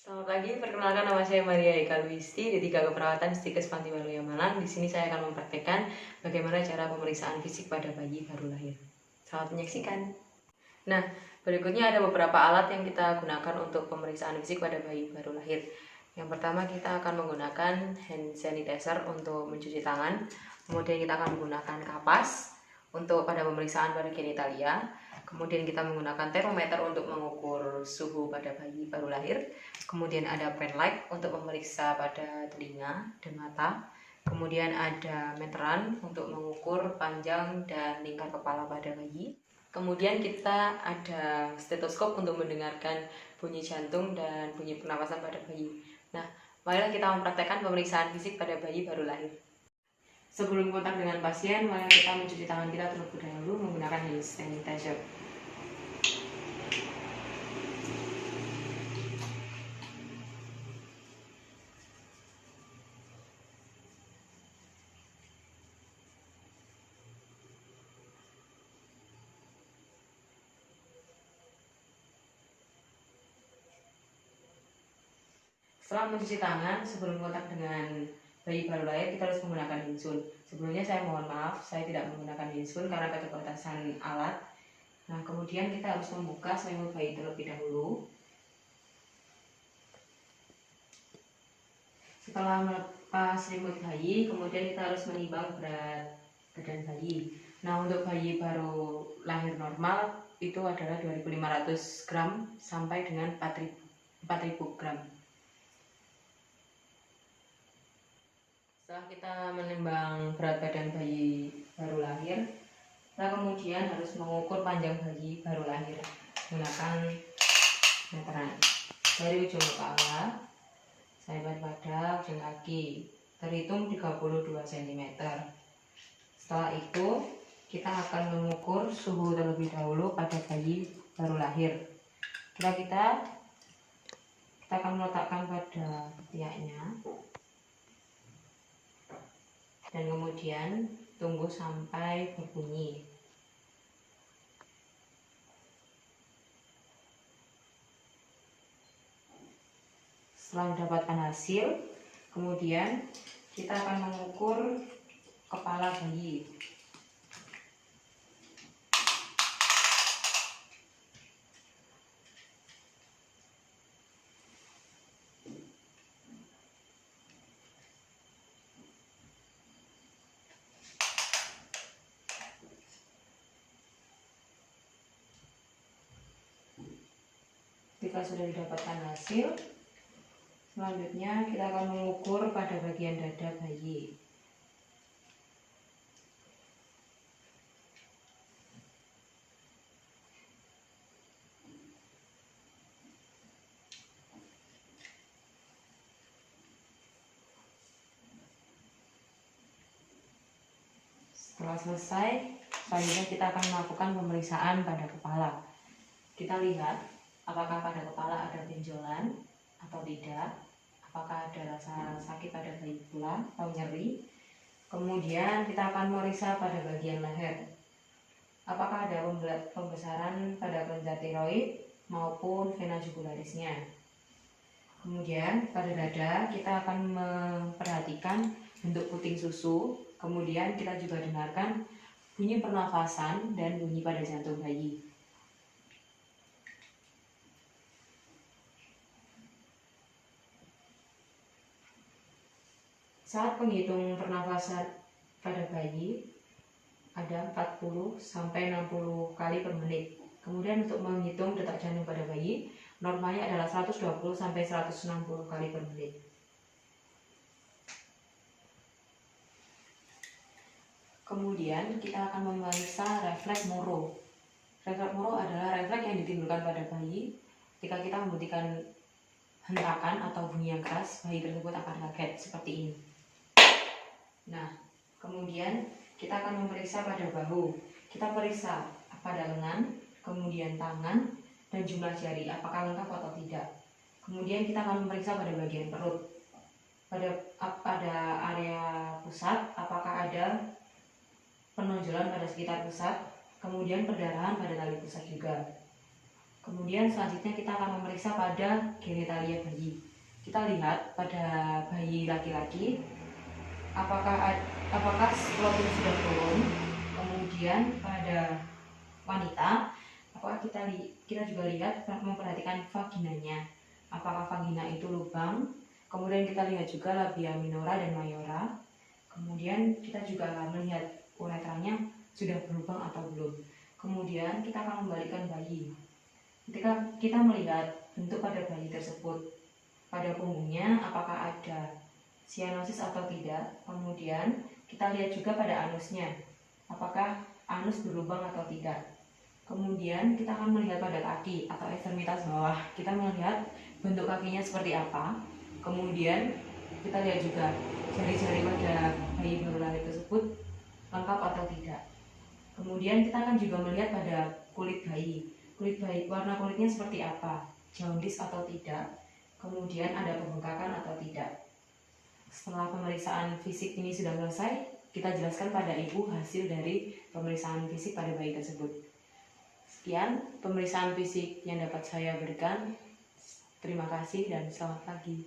Selamat pagi, perkenalkan nama saya Maria Eka Luisti, D3 Keperawatan Stikes Panti Waluya Malang. Di sini saya akan mempraktekkan bagaimana cara pemeriksaan fisik pada bayi baru lahir. Selamat menyaksikan. Nah, berikutnya ada beberapa alat yang kita gunakan untuk pemeriksaan fisik pada bayi baru lahir. Yang pertama, kita akan menggunakan hand sanitizer untuk mencuci tangan. Kemudian kita akan menggunakan kapas untuk pada pemeriksaan pada genitalia. Kemudian kita menggunakan termometer untuk mengukur suhu pada bayi baru lahir. Kemudian ada pen light untuk memeriksa pada telinga dan mata. Kemudian ada meteran untuk mengukur panjang dan lingkar kepala pada bayi. Kemudian kita ada stetoskop untuk mendengarkan bunyi jantung dan bunyi pernapasan pada bayi. Nah, marilah kita mempraktekkan pemeriksaan fisik pada bayi baru lahir. Sebelum kontak dengan pasien, mari kita mencuci tangan kita terlebih dahulu menggunakan hand sanitizer. Setelah mencuci tangan, sebelum kontak dengan bayi baru lahir, kita harus menggunakan hinsun. Sebelumnya saya mohon maaf, saya tidak menggunakan hinsun karena keterbatasan alat. Nah, kemudian kita harus membuka selimut bayi terlebih dahulu. Setelah melepas selimut bayi, kemudian kita harus menimbang berat badan bayi. Nah, untuk bayi baru lahir normal itu adalah 2.500 gram sampai dengan 4.000 gram. Setelah kita menimbang berat badan bayi baru lahir, kita kemudian harus mengukur panjang bayi baru lahir menggunakan meteran dari ujung kepala sampai pada ujung kaki, terhitung 32 cm. Setelah itu kita akan mengukur suhu terlebih dahulu pada bayi baru lahir. Kita akan meletakkan pada ketiaknya dan kemudian tunggu sampai berbunyi. Setelah mendapatkan hasil, kemudian kita akan mengukur kepala bayi. Jika sudah didapatkan hasil, selanjutnya kita akan mengukur pada bagian dada bayi. Setelah selesai, selanjutnya kita akan melakukan pemeriksaan pada kepala. Kita lihat apakah pada kepala ada benjolan atau tidak, apakah ada rasa sakit pada bayi pula atau nyeri. Kemudian kita akan memeriksa pada bagian leher, apakah ada pembesaran pada kelenjar tiroid maupun vena jugularisnya. Kemudian pada dada kita akan memperhatikan bentuk puting susu. Kemudian kita juga dengarkan bunyi pernafasan dan bunyi pada jantung bayi. Saat penghitung pernafasan pada bayi ada 40 sampai 60 kali per menit. Kemudian untuk menghitung detak jantung pada bayi, normalnya adalah 120 sampai 160 kali per menit. Kemudian kita akan memeriksa refleks Moro. Refleks Moro adalah refleks yang ditimbulkan pada bayi ketika kita memberikan hentakan atau bunyi yang keras, bayi tersebut akan kaget seperti ini. Nah, kemudian kita akan memeriksa pada bahu. Kita periksa pada lengan, kemudian tangan, dan jumlah jari, apakah lengkap atau tidak. Kemudian kita akan memeriksa pada bagian perut. Pada area pusat, apakah ada penonjolan pada sekitar pusat, kemudian perdarahan pada tali pusat juga. Kemudian selanjutnya kita akan memeriksa pada genitalia bayi. Kita lihat pada bayi laki-laki apakah skrotum sudah turun. Kemudian pada wanita apakah kita juga lihat memperhatikan vaginanya. Apakah vagina itu lubang? Kemudian kita lihat juga labia minora dan mayora. Kemudian kita juga melihat uretranya sudah berlubang atau belum. Kemudian kita akan membalikkan bayi. Ketika kita melihat bentuk pada bayi tersebut, pada punggungnya apakah ada sianosis atau tidak. Kemudian kita lihat juga pada anusnya, apakah anus berlubang atau tidak. Kemudian kita akan melihat pada kaki atau ekstremitas bawah. Kita melihat bentuk kakinya seperti apa. Kemudian kita lihat juga jari-jari pada bayi baru lahir tersebut lengkap atau tidak. Kemudian kita akan juga melihat pada kulit bayi. Kulit bayi, warna kulitnya seperti apa, jaundice atau tidak. Kemudian ada pembengkakan atau tidak. Setelah pemeriksaan fisik ini sudah selesai, kita jelaskan pada ibu hasil dari pemeriksaan fisik pada bayi tersebut. Sekian pemeriksaan fisik yang dapat saya berikan. Terima kasih dan selamat pagi.